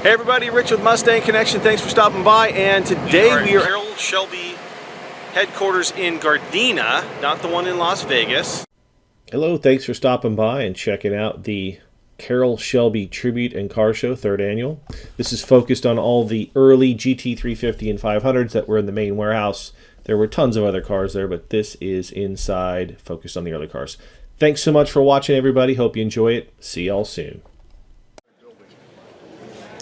Hey everybody, Rich with Mustang Connection. Thanks for stopping by. And today we are at Carroll Shelby headquarters in Gardena, not the one in Las Vegas. Hello, thanks for stopping by and checking out the Carroll Shelby Tribute and Car Show, 3rd annual. This is focused on all the early GT350 and 500s that were in the main warehouse. There were tons of other cars there, but this is inside, focused on the early cars. Thanks so much for watching, everybody. Hope you enjoy it. See y'all soon.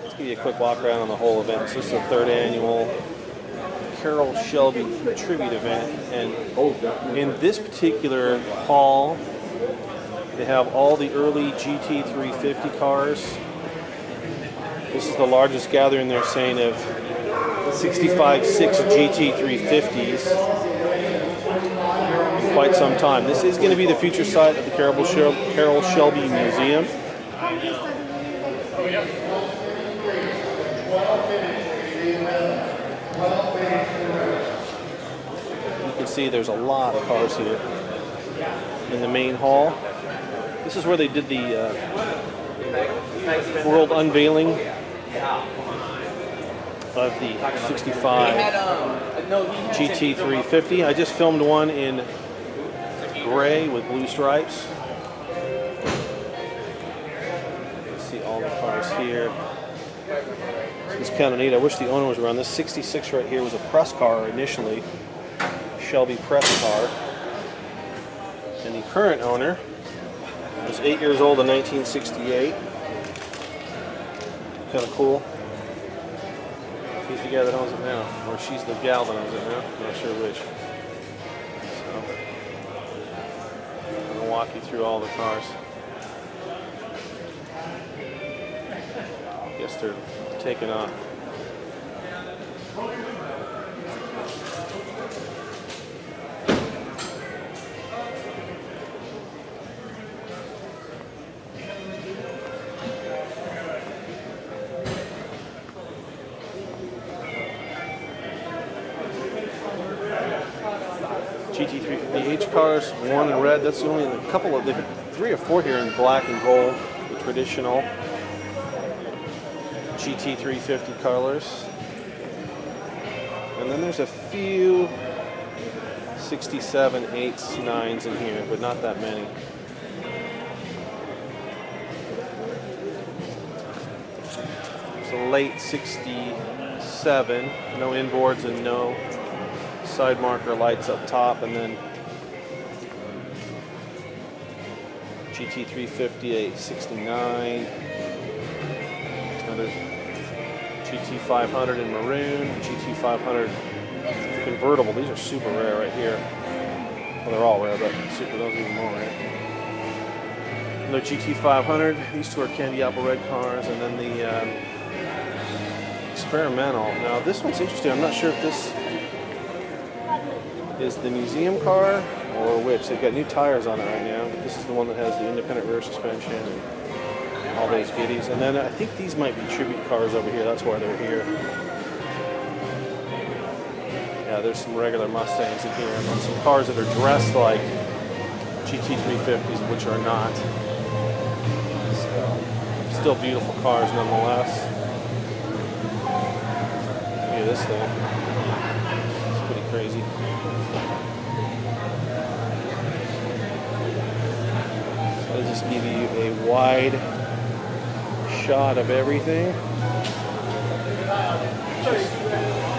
Let's give you a quick walk around on the whole event. This is the 3rd annual Carroll Shelby Tribute event, and in this particular hall, they have all the early GT350 cars. This is the largest gathering they're saying of 65.6 GT350s in quite some time. This is going to be the future site of the Carroll Shelby Museum. You can see there's a lot of cars here in the main hall. This is where they did the world unveiling of the 65 GT350. I just filmed one in gray with blue stripes. You see all the cars here. It's kind of neat. I wish the owner was around. This 66 right here was a press car initially, Shelby press car. And the current owner was 8 years old in 1968. Kind of cool. He's the guy that owns it now, or she's the gal that owns it now. I'm not sure which. So, I'm gonna walk you through all the cars. I guess they're taking off. GT350H cars, one in red. That's only a couple of, 3 or 4 here in black and gold, the traditional GT350 colors. And then there's a few 67, 8s, 9s in here, but not that many. It's a late 67, no inboards and no side marker lights up top, and then GT350 69, another GT500 in maroon, GT500 convertible. These are super rare right here. Well, they're all rare, but super, those are even more rare. Another GT500. These two are candy apple red cars, and then the experimental. Now this one's interesting. I'm not sure if this is the museum car or which. They've got new tires on it right now, but this is the one that has the independent rear suspension and all those goodies. And then I think these might be tribute cars over here. That's why they're here. Yeah, there's some regular Mustangs in here, and then some cars that are dressed like GT350s, which are not. So, still beautiful cars nonetheless. Look at this thing. It's pretty crazy. I'll just give you a wide shot of everything. Just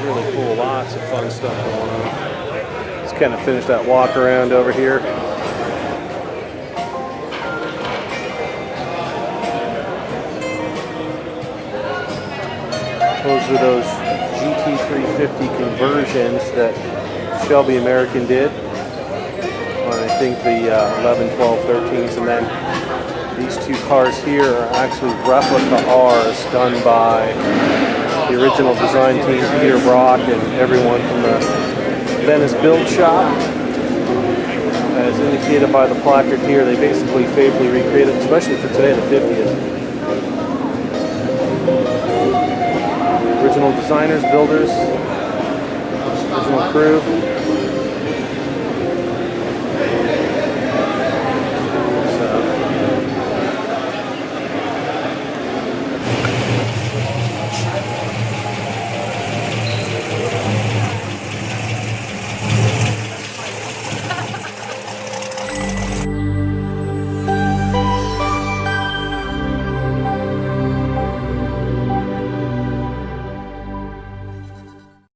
really cool, lots of fun stuff going on. Let's kind of finish that walk around over here. Those are those GT350 conversions that Shelby American did. I think the 11, 12, 13s, and then these two cars here are actually replica R's done by the original design team, Peter Brock and everyone from the Venice Build Shop. As indicated by the placard here, they basically faithfully recreated, especially for today, the 50th. Original designers, builders, original crew.